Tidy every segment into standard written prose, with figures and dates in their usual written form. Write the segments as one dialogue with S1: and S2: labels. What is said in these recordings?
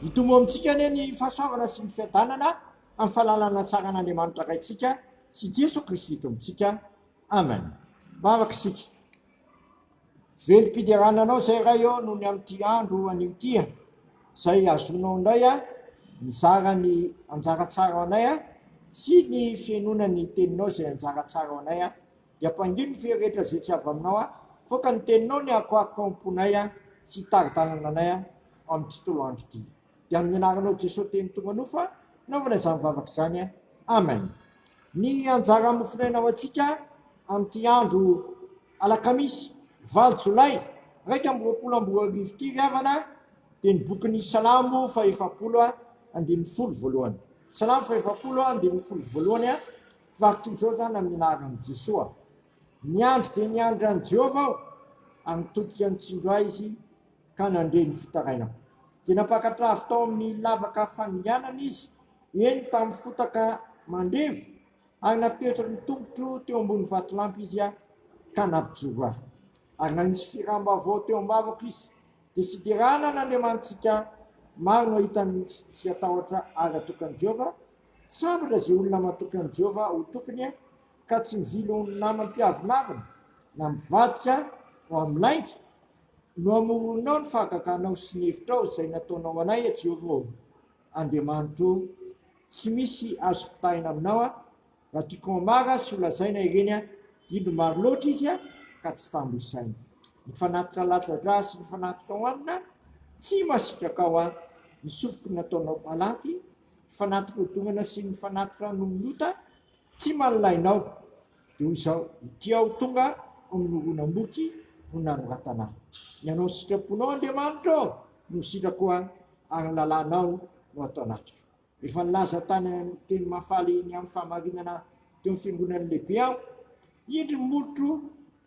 S1: Hitombo amintsika anie ny fahasoavana sy ny fiadanana amin'ny fahalalana tsara an'Andriamanitra kaitsika sy Jesu Kristy eto amintsika. Amen. Mavaka isika. Velom-pidirananao izay iray eo noho ny amin'ity andro an'io izay azonao indray mizara ny anjara tsara ao anay sy ny fiainona ny teninao izay anjara tsara ao anay dia ampangino ny ferehetra izay tsy avy aminao foka ny teninao ny akoako amponay sy taridalana anay amin'ny tontolo andro ity. Dia amin'ny anaranao Jesosy teny tonga nofo naovana izany vavaka izany. Amen. Ny anjara mofinaina ao antsika amin'ity andro alakamisy 9 Jolay 2024 ity ry havana dia ny bokin'ny Salamo 7:1. Salamo 7:1 vakitra izao zany amin'ny anaran'i Jesosy. Ny andro dia ny andran'i Jehovah aho, anitodika ny tsindroa izy ka nandre ny fitarainako. Dia nampakatrafy tao amin'ny lavaka fanginganana izy, eny tamin'ny fotaka mandevo, ary napetraka ny tongotro teo ambony vatolampy izy ka nampijoro ahy. Ary nanisy firamba-bao teo am-bavako izy, dia fiderana n'Andriamantsika maro no hitany sy atahotra ary atokan'i Jehovah. Sambatra izay olona matokan'i Jehovah ho tokony ka tsy mivilo ny namam-piavinavina na mivadika no amin'ny lainga no amoronao ny fahagaganao sy ny hevitrao izay nataonao anay Jehovah Andriamanitro. Tsy misy azo pitahina aminao raha tiako amara sy holazaina ireny dindo maro loatra izy ka tsy tambosaina. Ny fanatitra latsa-dra sy ny fanatitra hoanina tsy masitraka ao ny sofiky nataonao palaty, ny fanatitra odongana sy ny fanatitra nomilota tsy manolainao. Dia hoy izao, ity aho tonga amin'ny oronam-boky no nanoratana. Ny anao sitraponao Andriamanitra no sitrako ary lalanao no atao anatiko. Efa nilaza tany teny mahafaly ny amin'ny fahamarinana teo amin'ny fiangonan'ny lehibe aho, indry molotro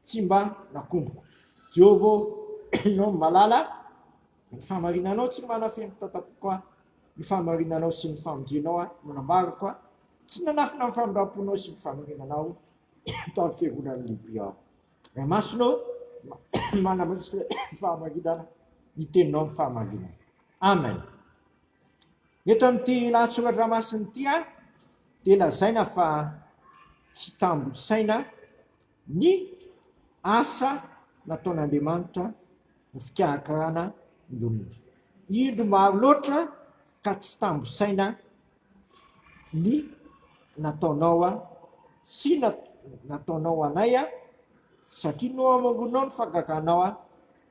S1: tsy mba nakomboko. Jehovah ianao malala, ny fahamarinanao tsy manafeno tatapoka, ny fahamarinanao sy ny famonjenao no nambarako tsy nanafina amin'ny famindramponao sy ny fahamarinanao tamin'ny fiangonan'ny lehibe aho. Ray masonao manamasiky fahamarinana ny teninao amin'ny fahamarinana. Amen. Eto amin'ity lahatsoratra masina ity dia lazaina fa tsy tambosaina ny asa nataon'Andriamanitra ny fikarakarana ny olona. Indro maro loatra ka tsy tambosaina ny nataonao sy nataonao anay satria no amoronao ny fahagaganao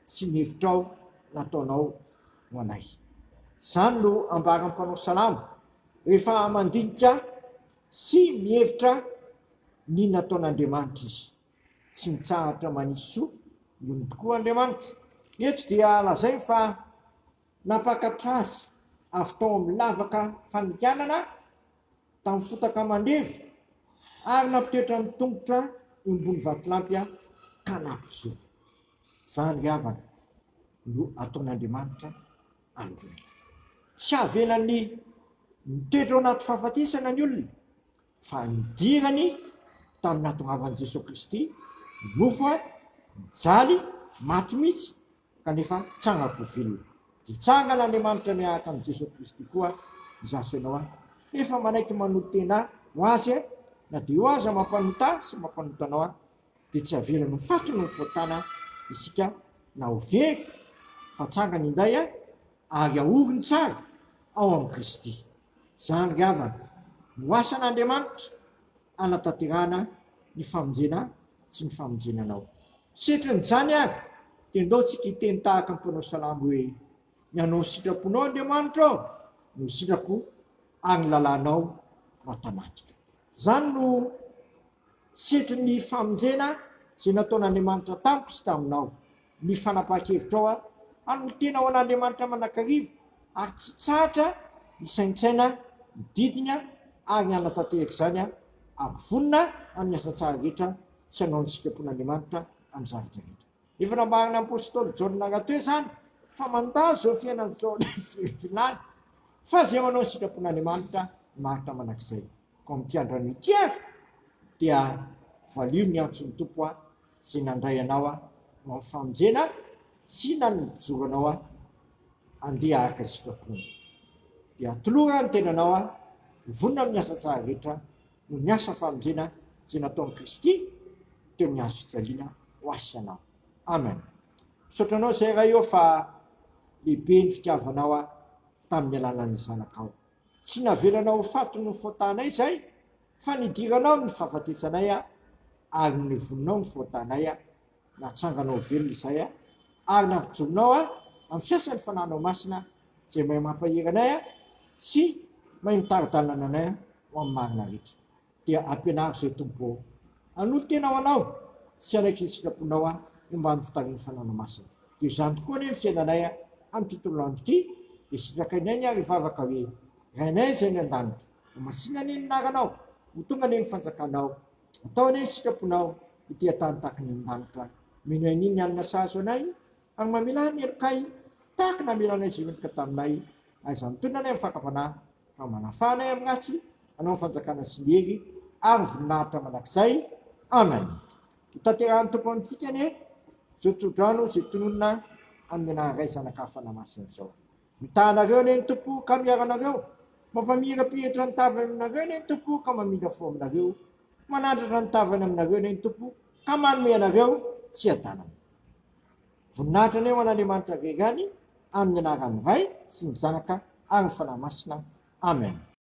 S1: sy ny hevitrao nataonao ho anay. Izany no ambaran'ny mpanao salamo rehefa mandinika sy mihevitra ny nataon'Andriamanitra izy. Tsy mitsahatra manisy soa io tokoa Andriamanitra. Eto dia lazainy fa nampakatra azy avy tao amin'ny lavaka fanginganana tamin'ny fotaka mandevo ary nampitoetra ny tongotra eo ambony vatolampy ka nampijoro. Izany ry havana no ataon'Andriamanitra androany. Tsy avelany mitoetra ao anaty fahafatesana ny olona fa nidirany tamin'ny nahatongavany Jesosy Kristy, nofo nijaly maty mihitsy kanefa tsangako velona. Dia tsanga n'Andriamanitra miaraka amin'ny Jesosy Kristy koa izasanao rehefa manaiky manotena ho azy na dia ho aza mampanota sy mampanotanao dia tsy avelany faty no voatana isika na ho very fa tsangany indray ary ahoriny tsara ao amin'ny Kristy. Izany ry havana no asan'Andriamanitra anatanterahana ny famonjena sy ny famonjenanao. Setrin'izany ary dia ndao tsika hiteny tahaka ny mpanao salamo hoe ny anao sitraponao Andriamanitra no sitrako ary ny lalanao no atanatika. Izany no setry ny famonjena izay nataon'Andriamanitra tamiko sy taminao. Ny fanapahan-kevitra ary ny tena ho an'Andriamanitra manakariva ary tsy tsahatra hisaintsaina hididina ary ny anatanteraka izany amin'ny vonina amin'ny asa tsara rehetra sy hanao ny sitrapon'Andriamanitra amin'ny zavatra rehetra. Efa nambarana apôstôly Jaona rahateo izany fa mandalo izao fiainan'izao sy vilany fa izay manao ny sitrapon'Andriamanitra maritra manakizay. Ko amin'ity androany ity dia valio ny antson'ny tompo izay nandray anao amin'ny famonjena sy nanijoro anao andeha araka sitrapony. dia toloha ny tenanao a vonona amin'ny asa tsara rehetra no ny asa famonjena zay nataon'i Kristy teo ny azo fijaliana ho asy ianao. Amen. Misotranao zay raha eo fa lehibe ny fitiavanao a tamin'ny alalan'ny zanakao. Tsy navelanao ho fatony ny faotanay zay, fa nidiranao ny fahafatesanay a, ary nivoninao ny faotanay a, natsanganao velona izay a, ary nampijononao a amin'ny fiasan'ny fananao masina zay mahay mampahery a sy mahay mitaridalana anay a ho amin'ny marina rehetra. Dia ampianaro zay tompo anolo tena ho anao sy anaiky ny sitraponao a mba ny fitarian'ny fananao masina. Dia izany tokoa ny fiainanay a amin'ny tontolo andro ity, dia sitrakainay ny ary vavaka hoe rainay zay ny an-danitra, masina ny naranao, ho tonga ny fanjakanao, atao ny sitraponao ity atany tahaka ny an-danitra. Mino an'iny ny alina sazo anay, ary mamela ny elokay tahaka namelanay zay metrika taminay, aza mitondra anay amin'ny fakapanahy, fa manafanay amin'ny ratsy, anao fanjakana sy ny hery, ary voninahitra manakizay. Amen. Itaterahan'ny tompo amintsika ny jotsodrano zay tononona amin'ny anaray zanaka fanamasina izao. Mitanareo ny tompo ka miaranareo, mampamirapiratra ny tavany aminareo ny tompo ka mamindra fo aminareo, manandratra ny tavany aminareo ny tompo ka manome anareo tsy adanana. Voninahitra ny eo an'Andriamanitra rerany amin'ny anaran'ny Ray sy ny Zanaka ary ny fanahy masina. Amen.